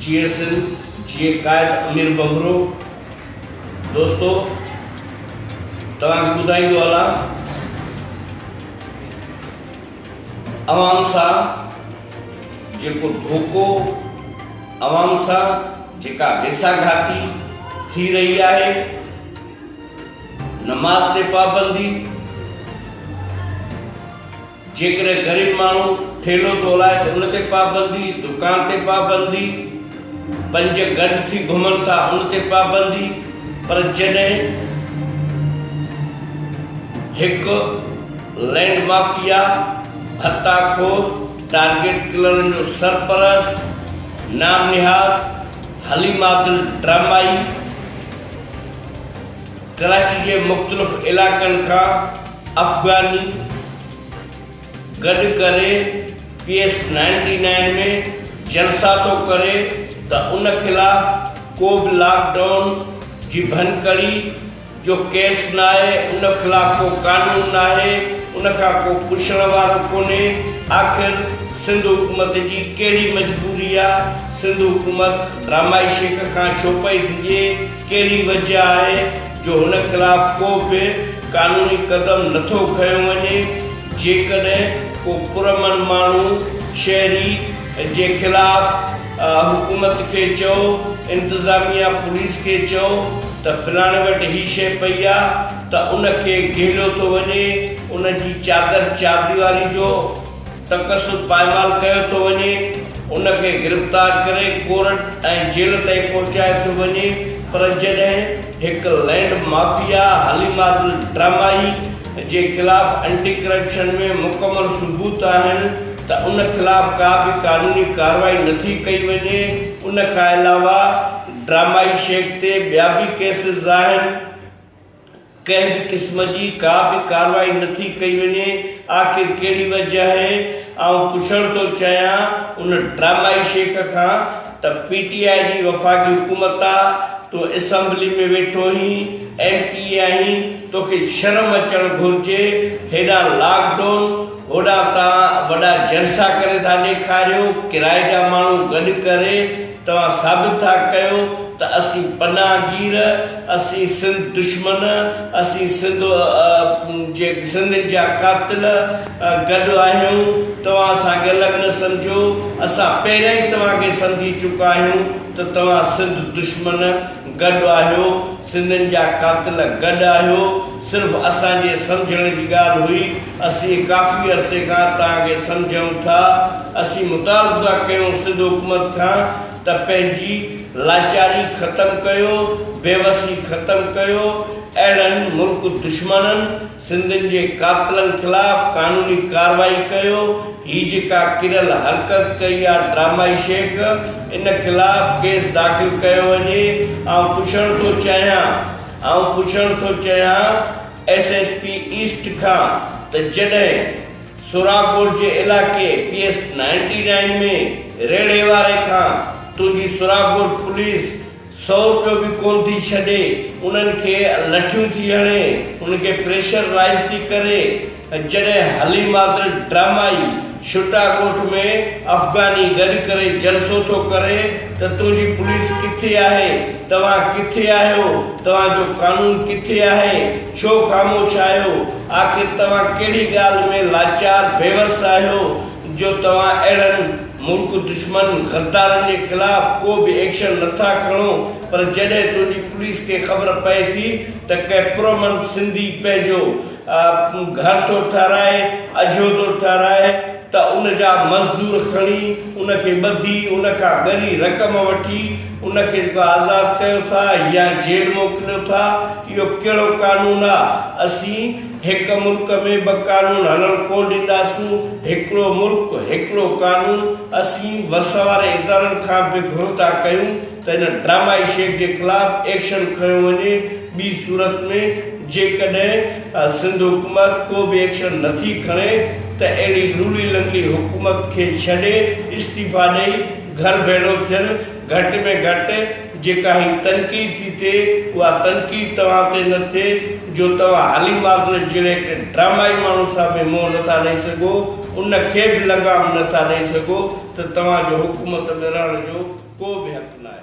GSN जी कायद अमीर बमरो। दोस्तों तव्हांखे ॿुधाईंदो हलां अवाम सां जेको धोखो, अवाम सां जेका वेसाघाती थी रही आहे, नमाज ते पाबंदी, जेकॾहिं ग़रीब माण्हू ठेलो थो हलाए त उन ते पाबंदी, दुकान ते पाबंदी, पंज गॾु थी घुमनि था उन ते पाबंदी। पर जॾहिं हिकु लैंड माफिया, हत्ताखोर, टारगेट किलरनि जो सरपरस्त, नाम निहाद हलीम आदिल ड्रामाई कराची के मुख़्तलिफ़ इलाक़नि खां अफ़गानी गॾु करे PS99 में जलसा तो करे त उन खिलाफ़ को भी लॉकडाउन जी भनकड़ी जो केस ना है, उन खिलाफ़ को कानून ना है, उन का को पुछण वारो कोने। आखिर सिंध हुकूमत जी कहिड़ी मजबूरी आहे, सिंध हुकूमत ड्रामाई शेख खां छो पई डिॼे, कहिड़ी वजह आहे जो हुन खिलाफ़ को भी कानूनी कदम नथो खयो वञे। जेकॾहिं को पुरमन माण्हू शहरी जे खिलाफ़ हुकूमत के चो, इंतज़ामिया पुलिस के चो त फलाणे वटि ही शइ पई आहे त उनखे घेरियो थो वञे, उन जी चादर चादीवारी जो तकसुद पायमाल कयो थो वञे, उनखे गिरफ़्तार करे कोर्ट ऐं जेल ताईं पहुचाए थो वञे। पर जॾहिं हिकु लैंड माफिया हलीम आदिल ड्रामाई जे खिलाफ़ एंटी करप्शन में मुकमल सबूत आहिनि त उन खिलाफ़ का भी कानूनी कार्रवाई नथी कई वञे। उन खां अलावा ड्रामाई शेख ते ॿिया भी केसिस आहिनि, कंहिं भी क़िस्म जी का भी कार्रवाई नथी कई वञे। आखिर कहिड़ी वजह है? आउं पुछण थो चाहियां उन ड्रामाई शेख खां त PTI जी वफ़ाक़ी हुकूमत आहे, तो असेंबली में वेठो ही MP आहीं, तोखे शर्म अचणु घुरिजे। हेॾा लॉकडाउन, होॾा तव्हां वॾा जलसा करे था ॾेखारियो, किराए जा माण्हू गॾु करे तव्हां साबित था कयो त असीं पनाहगीर, असीं सिंध दुश्मन, असीं सिंध जा कातिल गॾु आहियूं। तव्हां असांखे अलॻि न सम्झो, असां पहिरियों ई तव्हांखे सम्झी चुका आहियूं त तव्हां सिंध दुश्मन गॾु आहियो, सिंधनि जा कातिल गॾु आहियो। सिर्फ़ु असांजे सम्झण जी ॻाल्हि हुई, असीं काफ़ी अरसे खां तव्हांखे सम्झूं था। असीं मुतालबा कयूं सिंध हुकूमत खां त पंहिंजी लाचारी ख़तमु कयो, बेवसी ख़तमु कयो, अहिड़नि मुल्क दुश्मननि, सिंधनि जे कातिलनि खिलाफ़ कानूनी कार्रवाई कयो। ही जेका किरल हरकत कई आहे ड्रामाई शेख, इन खिलाफ़ केस दाख़िल कयो वञे। आउं पुछण थो चाहियां SSP ईस्ट खां त जॾहिं सुरागोड जे इलाइक़े PS99 में रेड़े वारे खां तुंहिंजी सुरागोड पुलिस 100 रुपयो भी कोन थी छॾे, उन्हनि खे लठियूं थी हणे, उनखे प्रेशर राइज थी करे, जॾहिं हलीम आदिल ड्रामाई शुटागोठ में अफ़गानी गॾु करे जलसो थो करे त तुंहिंजी पुलिस किथे आहे, तव्हां किथे आहियो, तव्हांजो कानून किथे आहे, छो ख़ामोश आहियो? आखिर तव्हां कहिड़ी ॻाल्हि में लाचार बेवस आहियो जो तव्हां अहिड़नि मुल्क दुश्मन गद्दारनि के खिलाफ को भी एक्शन नथा खणो? पर जॾहिं तुंहिंजी पुलिस के ख़बर पए थी त कंहिं पुरमन सिंधी पंहिंजो घर तो ठाराए, अझो तो ठाराए, त उन जा मज़दूर खणी उनखे ॿधी, उन खां ॻरी रक़म वठी उनखे आज़ाद कयो था या जेल मोकिलियो था। इहो कहिड़ो कानून आहे? असीं हिकु मुल्क में ॿ कानून हलण कोन ॾींदासूं। हिकिड़ो मुल्क, हिकिड़ो कानून। असीं वस वारे इदारनि खां बि घुर था कयूं त इन ड्रामाई शेख जे खिलाफ़ एक्शन खयो वञे। ॿी सूरत में जेकॾहिं सिंध हुकूमत को भी एक्शन नथी खणे त अहिड़ी लूली लंगली हुकूमत खे छॾे इस्तीफ़ा ॾेई घर भेड़ो थियनि। घटि में घटि जेका ही तनक़ीद थी थिए उहा तनक़ीद तव्हां ते न थिए जो तव्हां हलीम आदिल जहिड़े ड्रामाई माण्हू सां बि मुंहुं नथा ॾेई सघो, उनखे बि लगाम नथा ॾेई सघो। त तव्हांजो हुकूमत में रहण जो को बि हक़ न आहे।